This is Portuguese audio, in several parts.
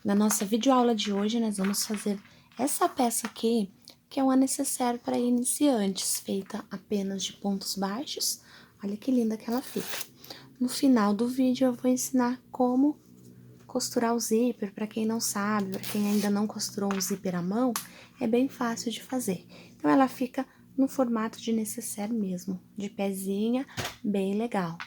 Na nossa videoaula de hoje, nós vamos fazer essa peça aqui, que é uma nécessaire para iniciantes, feita apenas de pontos baixos. Olha que linda que ela fica. No final do vídeo, eu vou ensinar como costurar o zíper. Para quem não sabe, para quem ainda não costurou um zíper à mão, é bem fácil de fazer. Então, ela fica no formato de nécessaire mesmo, de pezinha, bem legal.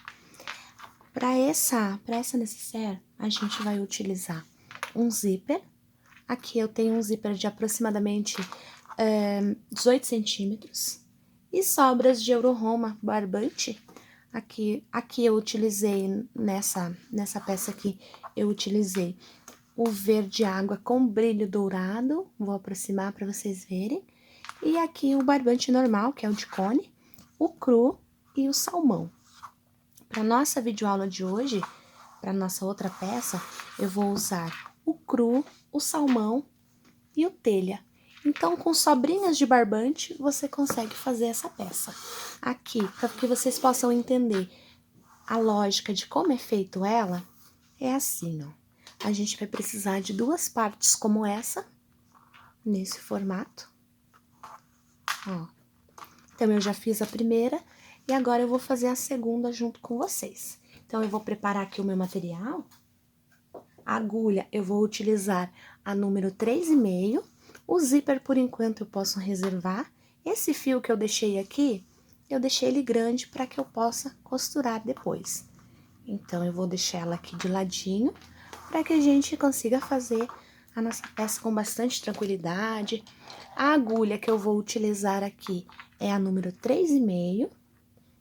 Para essa nécessaire, a gente vai utilizar um zíper. Aqui eu tenho um zíper de aproximadamente 18 centímetros. E sobras de Euro-Roma barbante. Aqui eu utilizei, nessa peça aqui, eu utilizei o verde água com brilho dourado. Vou aproximar para vocês verem. E aqui o barbante normal, que é o de cone, o cru e o salmão. Para nossa videoaula de hoje, para nossa outra peça, eu vou usar o cru, o salmão e o telha. Então, com sobrinhas de barbante, você consegue fazer essa peça. Aqui, para que vocês possam entender a lógica de como é feito ela, é assim, ó. A gente vai precisar de duas partes como essa, nesse formato. Ó. Então, eu já fiz a primeira e agora eu vou fazer a segunda junto com vocês. Então, eu vou preparar aqui o meu material. A agulha, eu vou utilizar a número 3,5. O zíper, por enquanto, eu posso reservar. Esse fio que eu deixei aqui, eu deixei ele grande para que eu possa costurar depois. Então, eu vou deixar ela aqui de ladinho, para que a gente consiga fazer a nossa peça com bastante tranquilidade. A agulha que eu vou utilizar aqui é a número 3,5.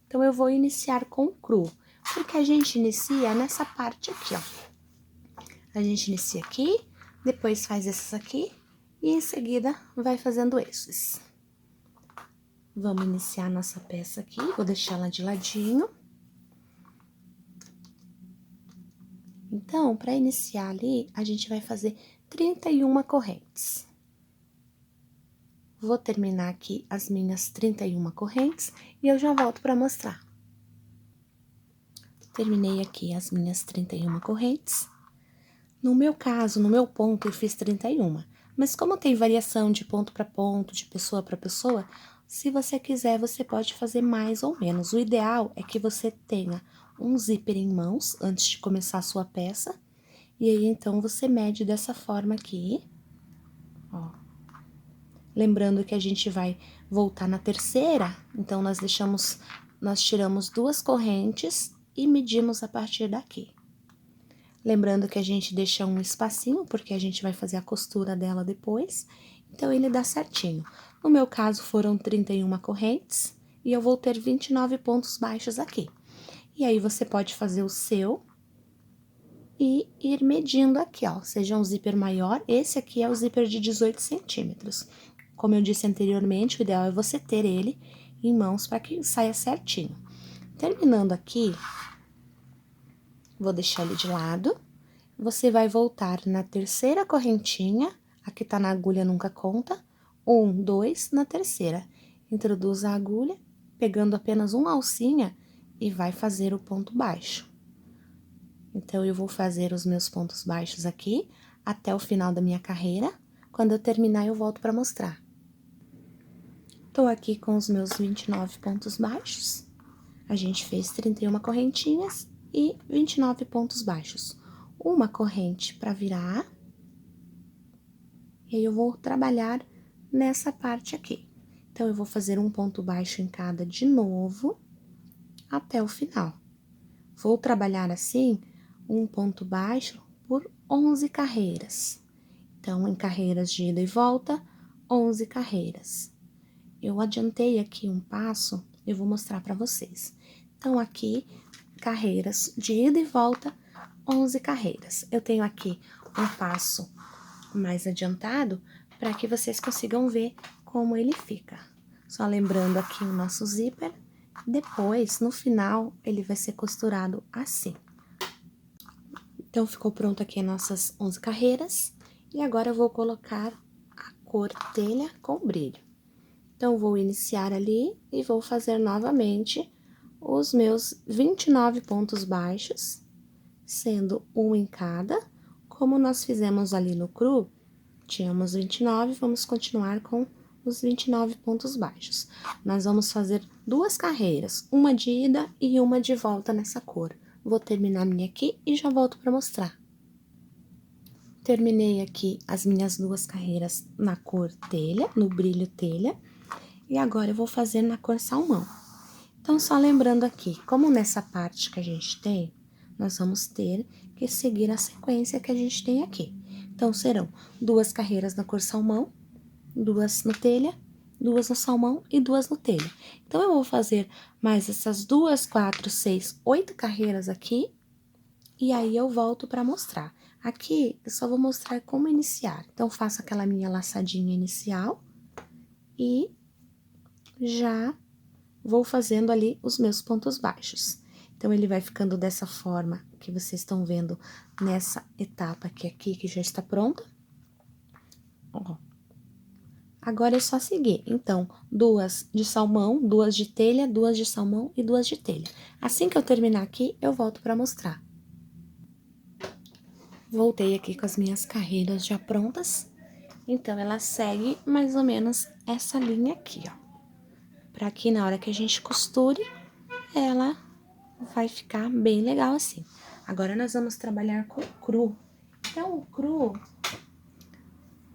Então, eu vou iniciar com o cru, porque a gente inicia nessa parte aqui, ó. A gente inicia aqui, depois faz esses aqui, e em seguida vai fazendo esses. Vamos iniciar a nossa peça aqui, vou deixar ela de ladinho. Então, para iniciar ali, a gente vai fazer 31 correntes. Vou terminar aqui as minhas 31 correntes e eu já volto para mostrar. Terminei aqui as minhas 31 correntes. No meu caso, no meu ponto, eu fiz 31. Mas como tem variação de ponto para ponto, de pessoa para pessoa, se você quiser, você pode fazer mais ou menos. O ideal é que você tenha um zíper em mãos antes de começar a sua peça. E aí, então, você mede dessa forma aqui, ó. Lembrando que a gente vai voltar na terceira, então, nós tiramos 2 correntes e medimos a partir daqui. Lembrando que a gente deixa um espacinho, porque a gente vai fazer a costura dela depois, então ele dá certinho. No meu caso, foram 31 correntes, e eu vou ter 29 pontos baixos aqui. E aí, você pode fazer o seu e ir medindo aqui, ó, seja um zíper maior. Esse aqui é o zíper de 18 centímetros. Como eu disse anteriormente, o ideal é você ter ele em mãos para que saia certinho. Terminando aqui, vou deixar ele de lado. Você vai voltar na terceira correntinha, aqui tá na agulha nunca conta, 1, 2, na terceira. Introduz a agulha, pegando apenas uma alcinha e vai fazer o ponto baixo. Então, eu vou fazer os meus pontos baixos aqui, até o final da minha carreira. Quando eu terminar, eu volto para mostrar. Tô aqui com os meus 29 pontos baixos. A gente fez 31 correntinhas e 29 pontos baixos. Uma corrente para virar. E aí, eu vou trabalhar nessa parte aqui. Então, eu vou fazer um ponto baixo em cada de novo, até o final. Vou trabalhar assim, um ponto baixo por 11 carreiras. Então, em carreiras de ida e volta, 11 carreiras. Eu adiantei aqui um passo, eu vou mostrar para vocês. Então, aqui, carreiras de ida e volta, 11 carreiras. Eu tenho aqui um passo mais adiantado para que vocês consigam ver como ele fica. Só lembrando aqui o nosso zíper, depois, no final, ele vai ser costurado assim. Então, ficou pronto aqui as nossas 11 carreiras, e agora eu vou colocar a cor telha com brilho. Então, vou iniciar ali e vou fazer novamente os meus 29 pontos baixos, sendo um em cada, Como nós fizemos ali no cru, tínhamos 29, vamos continuar com os 29 pontos baixos. Nós vamos fazer 2 carreiras, uma de ida e uma de volta nessa cor. Vou terminar a minha aqui e já volto para mostrar. Terminei aqui as minhas 2 carreiras na cor telha, no brilho telha, e agora eu vou fazer na cor salmão. Então, só lembrando aqui, como nessa parte que a gente tem, nós vamos ter que seguir a sequência que a gente tem aqui. Então, serão 2 carreiras na cor salmão, 2 no telha, 2 no salmão e 2 no telha. Então, eu vou fazer mais essas 2, 4, 6, 8 carreiras aqui, e aí eu volto para mostrar. Aqui, eu só vou mostrar como iniciar. Então, faço aquela minha laçadinha inicial e já vou fazendo ali os meus pontos baixos. Então, ele vai ficando dessa forma que vocês estão vendo nessa etapa aqui, que já está pronta. Ó. Agora é só seguir. Então, 2 de salmão, 2 de telha, 2 de salmão e 2 de telha. Assim que eu terminar aqui, eu volto para mostrar. Voltei aqui com as minhas carreiras já prontas. Então, ela segue mais ou menos essa linha aqui, ó. Pra que na hora que a gente costure, ela vai ficar bem legal assim. Agora, nós vamos trabalhar com o cru. Então, o cru,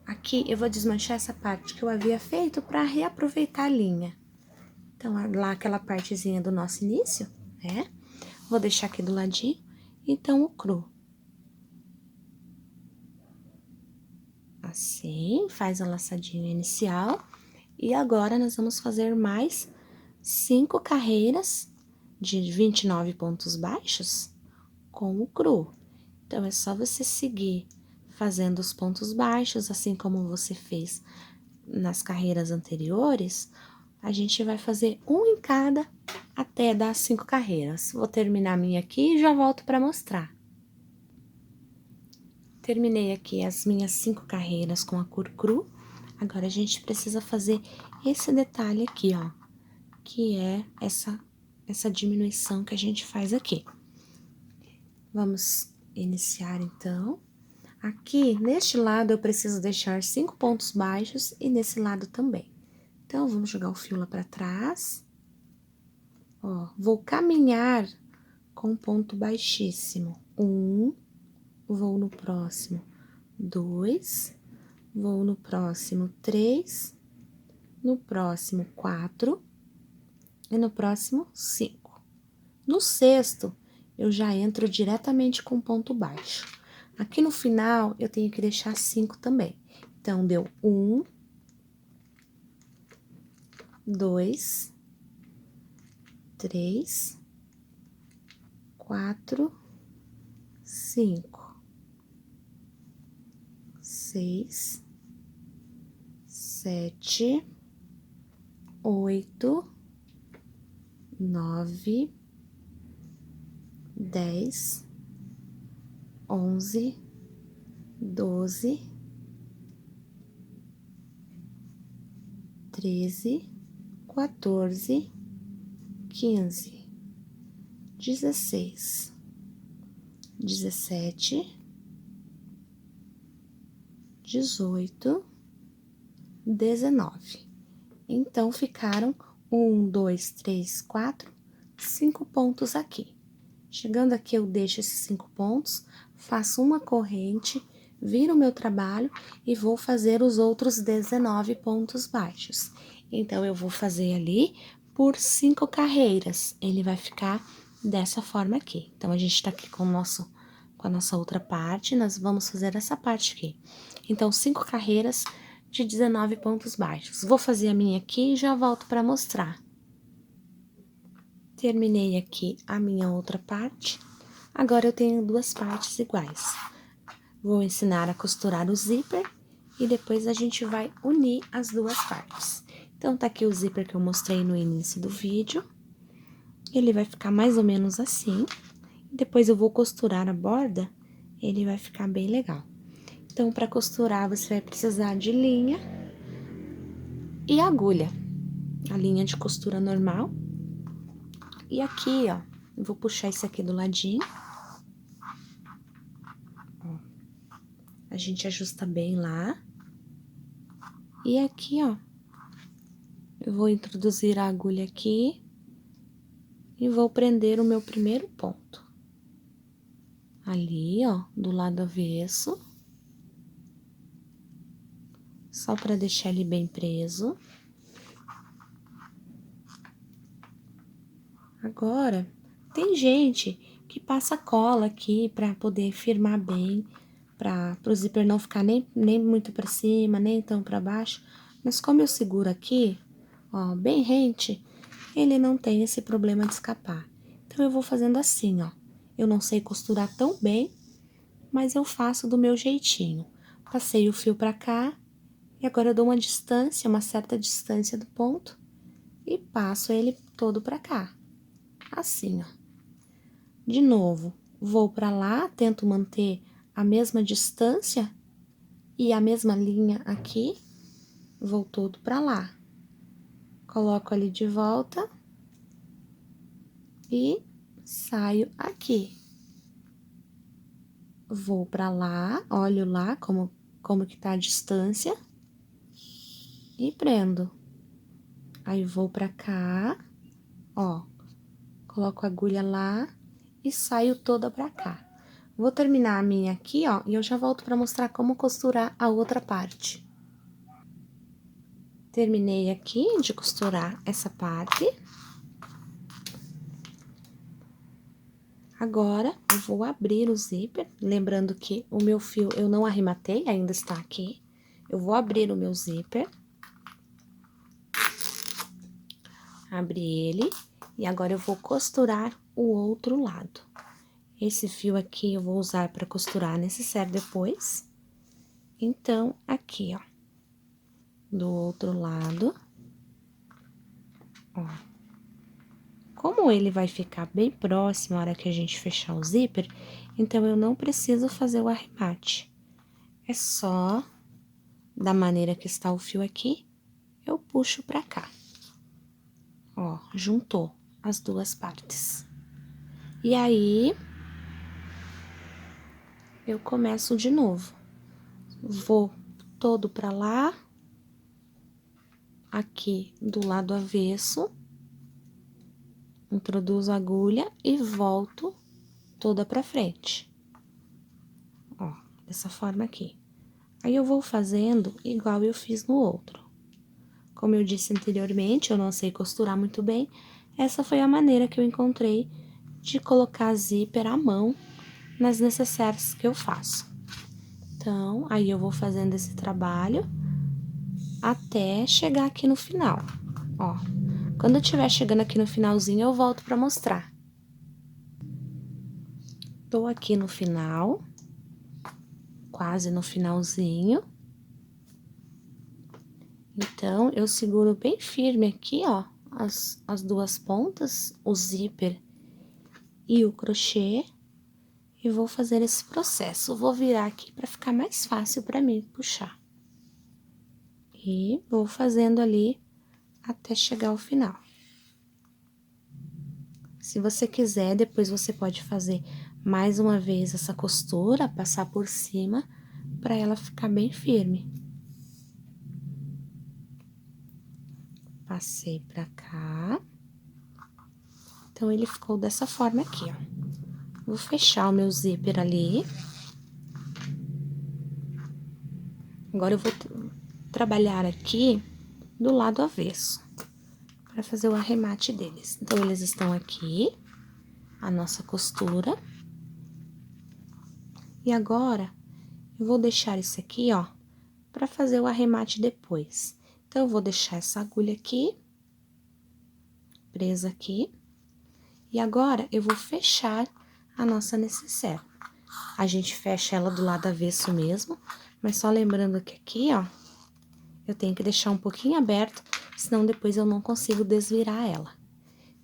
aqui eu vou desmanchar essa parte que eu havia feito para reaproveitar a linha. Então, lá aquela partezinha do nosso início, né? Vou deixar aqui do ladinho. Então, o cru. Assim, faz a laçadinha inicial. E agora, nós vamos fazer mais 5 carreiras de 29 pontos baixos com o cru. Então, é só você seguir fazendo os pontos baixos, assim como você fez nas carreiras anteriores. A gente vai fazer um em cada até dar 5 carreiras. Vou terminar a minha aqui e já volto para mostrar. Terminei aqui as minhas 5 carreiras com a cor cru. Agora, a gente precisa fazer esse detalhe aqui, ó, que é essa diminuição que a gente faz aqui. Vamos iniciar, então. Aqui, neste lado, eu preciso deixar 5 pontos baixos e nesse lado também. Então, vamos jogar o fio lá pra trás. Ó, vou caminhar com ponto baixíssimo. 1, vou no próximo, 2, vou no próximo, 3, no próximo, 4 e no próximo, 5. No sexto, eu já entro diretamente com ponto baixo. Aqui no final, eu tenho que deixar 5 também. Então, deu 1, 2, 3, 4, 5, 6, 7, 8, 9, 10, 11, 12, 13, 14, 15, 16, 17, 18, 19. Então, ficaram 1, 2, 3, 4, 5 pontos aqui. Chegando aqui, eu deixo esses 5 pontos, faço uma corrente, viro o meu trabalho e vou fazer os outros 19 pontos baixos. Então, eu vou fazer ali por 5 carreiras. Ele vai ficar dessa forma aqui. Então, a gente tá aqui com a nossa outra parte, nós vamos fazer essa parte aqui. Então, 5 carreiras de 19 pontos baixos. Vou fazer a minha aqui e já volto para mostrar. Terminei aqui a minha outra parte. Agora, eu tenho 2 partes iguais. Vou ensinar a costurar o zíper e depois a gente vai unir as 2 partes. Então, tá aqui o zíper que eu mostrei no início do vídeo. Ele vai ficar mais ou menos assim. Depois, eu vou costurar a borda, ele vai ficar bem legal. Então, para costurar, você vai precisar de linha e agulha. A linha de costura normal. E aqui, ó, eu vou puxar isso aqui do ladinho. Ó. A gente ajusta bem lá. E aqui, ó, eu vou introduzir a agulha aqui e vou prender o meu primeiro ponto. Ali, ó, do lado avesso. Só para deixar ele bem preso. Agora, tem gente que passa cola aqui para poder firmar bem, para o zíper não ficar nem muito para cima, nem tão para baixo. Mas como eu seguro aqui, ó, bem rente, ele não tem esse problema de escapar. Então, eu vou fazendo assim, ó. Eu não sei costurar tão bem, mas eu faço do meu jeitinho. Passei o fio para cá, e agora eu dou uma distância, uma certa distância do ponto, e passo ele todo para cá. Assim, ó. De novo, vou para lá, tento manter a mesma distância e a mesma linha aqui, vou todo para lá. Coloco ali de volta e saio aqui. Vou para lá, olho lá como que tá a distância e prendo. Aí vou para cá, ó, coloco a agulha lá e saio toda pra cá. Vou terminar a minha aqui, ó, e eu já volto pra mostrar como costurar a outra parte. Terminei aqui de costurar essa parte. Agora, eu vou abrir o zíper, lembrando que o meu fio eu não arrematei, ainda está aqui. Eu vou abrir o meu zíper. Abri ele, e agora eu vou costurar o outro lado. Esse fio aqui eu vou usar para costurar necessaire depois. Então, aqui, ó, do outro lado, ó. Como ele vai ficar bem próximo na hora que a gente fechar o zíper, então eu não preciso fazer o arremate. É só, da maneira que está o fio aqui, eu puxo pra cá. Ó, juntou as duas partes. E aí, eu começo de novo. Vou todo pra lá, aqui do lado avesso, introduzo a agulha e volto toda pra frente. Ó, dessa forma aqui. Aí, eu vou fazendo igual eu fiz no outro. Como eu disse anteriormente, eu não sei costurar muito bem, essa foi a maneira que eu encontrei de colocar zíper à mão nas necessaires que eu faço. Então, aí eu vou fazendo esse trabalho até chegar aqui no final, ó. Quando eu estiver chegando aqui no finalzinho, eu volto pra mostrar. Tô aqui no final, quase no finalzinho. Então, eu seguro bem firme aqui, ó, as duas pontas, o zíper e o crochê, e vou fazer esse processo. Vou virar aqui para ficar mais fácil para mim puxar. E vou fazendo ali até chegar ao final. Se você quiser, depois você pode fazer mais uma vez essa costura, passar por cima, para ela ficar bem firme. Passei pra cá. Então, ele ficou dessa forma aqui, ó. Vou fechar o meu zíper ali. Agora, eu vou trabalhar aqui do lado avesso, para fazer o arremate deles. Então, eles estão aqui, a nossa costura. E agora, eu vou deixar isso aqui, ó, para fazer o arremate depois. Então, eu vou deixar essa agulha aqui, presa aqui. E agora, eu vou fechar a nossa necessaire. A gente fecha ela do lado avesso mesmo, mas só lembrando que aqui, ó, eu tenho que deixar um pouquinho aberto, senão depois eu não consigo desvirar ela.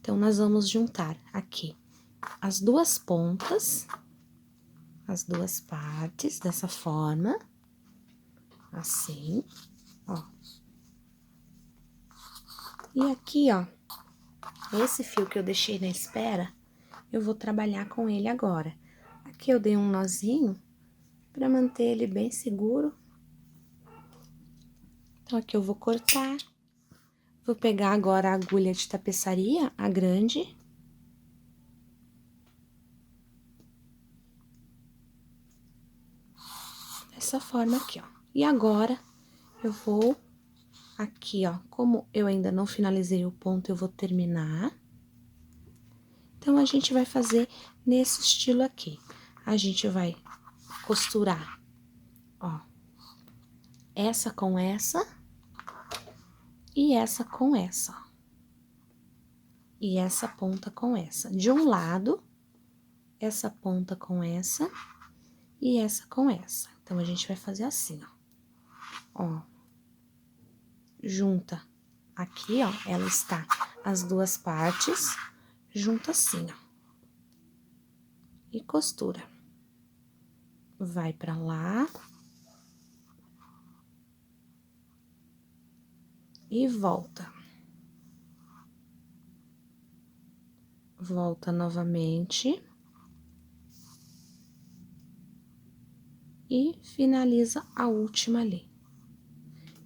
Então, nós vamos juntar aqui as duas pontas, as duas partes, dessa forma, assim, ó. E aqui, ó, esse fio que eu deixei na espera, eu vou trabalhar com ele agora. Aqui eu dei um nozinho para manter ele bem seguro. Então, aqui eu vou cortar. Vou pegar agora a agulha de tapeçaria, a grande. Dessa forma aqui, ó. E agora, eu vou aqui, ó, como eu ainda não finalizei o ponto, eu vou terminar. Então, a gente vai fazer nesse estilo aqui. A gente vai costurar, ó, essa com essa e essa com essa. E essa ponta com essa. De um lado, essa ponta com essa e essa com essa. Então, a gente vai fazer assim, ó. Junta aqui, ó, ela está as duas partes, junta assim, ó. E costura. Vai pra lá. E volta. Volta novamente. E finaliza a última ali.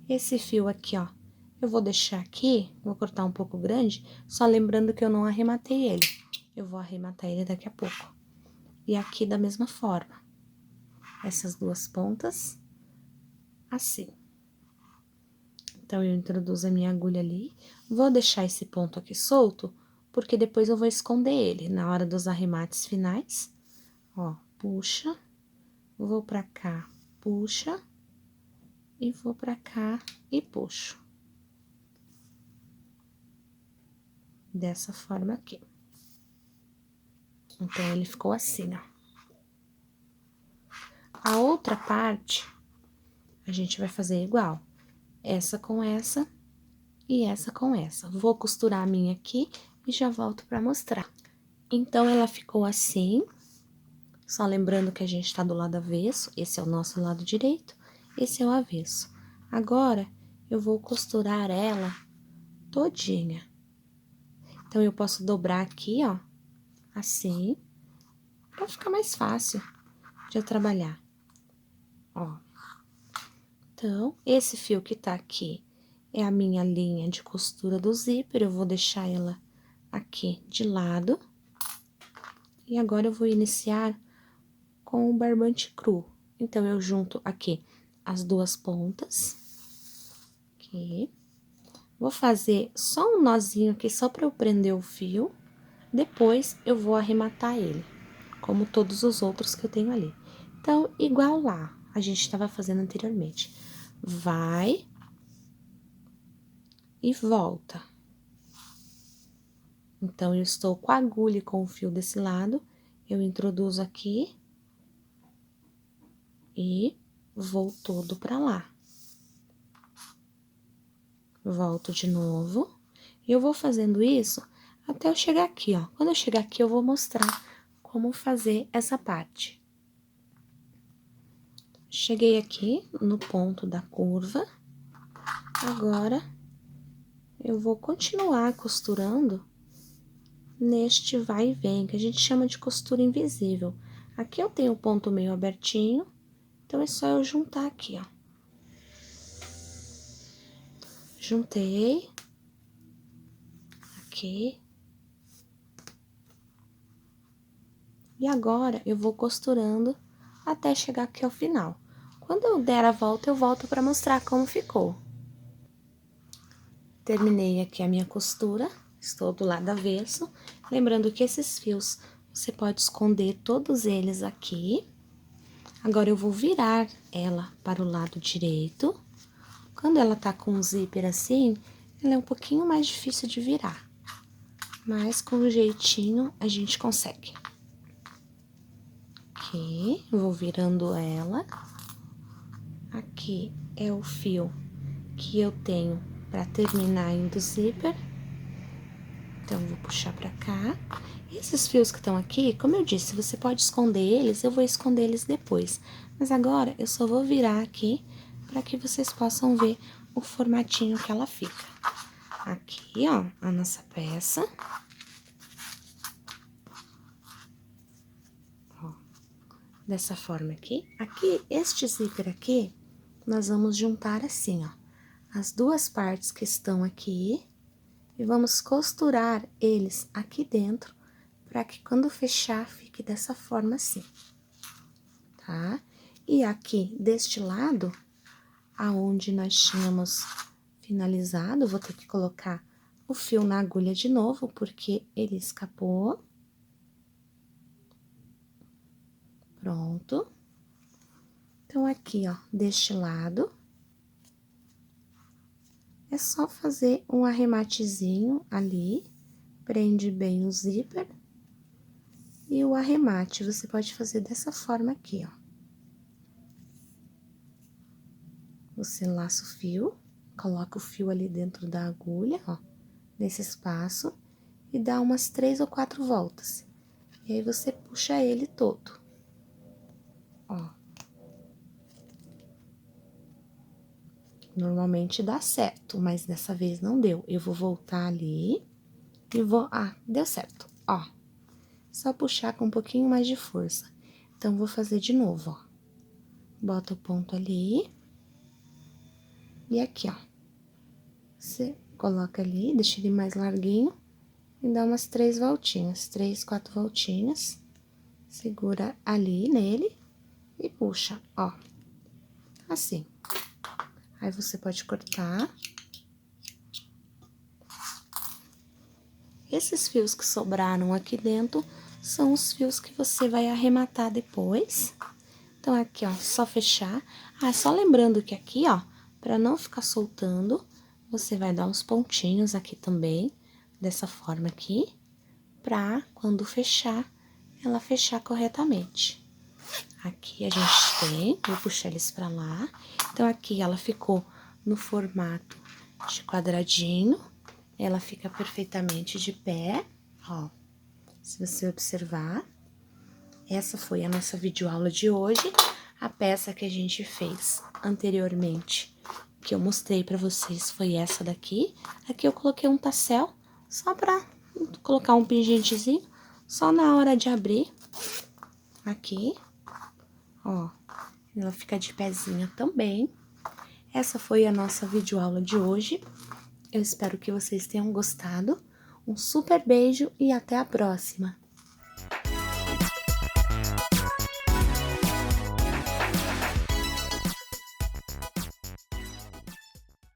Esse fio aqui, ó, eu vou deixar aqui, vou cortar um pouco grande, só lembrando que eu não arrematei ele. Eu vou arrematar ele daqui a pouco. E aqui da mesma forma. Essas duas pontas, assim. Então, eu introduzo a minha agulha ali, vou deixar esse ponto aqui solto, porque depois eu vou esconder ele na hora dos arremates finais. Ó, puxa, vou pra cá, puxa, e vou pra cá e puxo. Dessa forma aqui. Então, ele ficou assim, ó. A outra parte, a gente vai fazer igual. Essa com essa e essa com essa. Vou costurar a minha aqui e já volto pra mostrar. Então, ela ficou assim. Só lembrando que a gente tá do lado avesso. Esse é o nosso lado direito, esse é o avesso. Agora, eu vou costurar ela todinha. Então, eu posso dobrar aqui, ó, assim, pra ficar mais fácil de eu trabalhar. Ó. Então, esse fio que tá aqui é a minha linha de costura do zíper, eu vou deixar ela aqui de lado. E agora, eu vou iniciar com o barbante cru. Então, eu junto aqui as duas pontas. Aqui. Vou fazer só um nozinho aqui, só pra eu prender o fio. Depois, eu vou arrematar ele, como todos os outros que eu tenho ali. Então, igual lá, a gente tava fazendo anteriormente. Vai e volta. Então, eu estou com a agulha e com o fio desse lado, eu introduzo aqui e vou todo pra lá. Volto de novo, e eu vou fazendo isso até eu chegar aqui, ó. Quando eu chegar aqui, eu vou mostrar como fazer essa parte. Cheguei aqui no ponto da curva, agora eu vou continuar costurando neste vai e vem, que a gente chama de costura invisível. Aqui eu tenho o ponto meio abertinho, então é só eu juntar aqui, ó. Juntei. Aqui. E agora, eu vou costurando até chegar aqui ao final. Quando eu der a volta, eu volto pra mostrar como ficou. Terminei aqui a minha costura, estou do lado avesso. Lembrando que esses fios, você pode esconder todos eles aqui. Agora, eu vou virar ela para o lado direito. Quando ela tá com um zíper assim, ela é um pouquinho mais difícil de virar. Mas, com um jeitinho, a gente consegue. Aqui, vou virando ela. Aqui é o fio que eu tenho pra terminar indo zíper. Então, vou puxar pra cá. Esses fios que estão aqui, como eu disse, você pode esconder eles, eu vou esconder eles depois. Mas agora, eu só vou virar aqui pra que vocês possam ver o formatinho que ela fica. Aqui, ó, a nossa peça. Ó. dessa forma aqui. Aqui, este zíper aqui, nós vamos juntar assim, ó, as duas partes que estão aqui e vamos costurar eles aqui dentro, para que quando fechar, fique dessa forma assim, tá? E aqui, deste lado, aonde nós tínhamos finalizado, vou ter que colocar o fio na agulha de novo, porque ele escapou. Pronto. Então, aqui, ó, deste lado, é só fazer um arrematezinho ali, prende bem o zíper. E o arremate, você pode fazer dessa forma aqui, ó. Você laça o fio, coloca o fio ali dentro da agulha, ó, nesse espaço, e dá umas 3 ou 4 voltas. E aí, você puxa ele todo, ó. Normalmente dá certo, mas dessa vez não deu. Eu vou voltar ali e vou... Ah, deu certo, ó. Só puxar com um pouquinho mais de força. Então, vou fazer de novo, ó. Bota o ponto ali. E aqui, ó. Você coloca ali, deixa ele mais larguinho. E dá umas 3 voltinhas, 3, 4 voltinhas. Segura ali nele e puxa, ó. Assim. Aí, você pode cortar. Esses fios que sobraram aqui dentro são os fios que você vai arrematar depois. Então, aqui, ó, só fechar. Ah, só lembrando que aqui, ó, pra não ficar soltando, você vai dar uns pontinhos aqui também, dessa forma aqui, pra quando fechar, ela fechar corretamente. Aqui a gente tem, vou puxar eles pra lá. Então, aqui ela ficou no formato de quadradinho, ela fica perfeitamente de pé, ó. Se você observar, essa foi a nossa videoaula de hoje. A peça que a gente fez anteriormente, que eu mostrei pra vocês, foi essa daqui. Aqui eu coloquei um tassel, só pra colocar um pingentezinho, só na hora de abrir, aqui, ó. Ela fica de pezinha também. Essa foi a nossa videoaula de hoje. Eu espero que vocês tenham gostado. Um super beijo e até a próxima!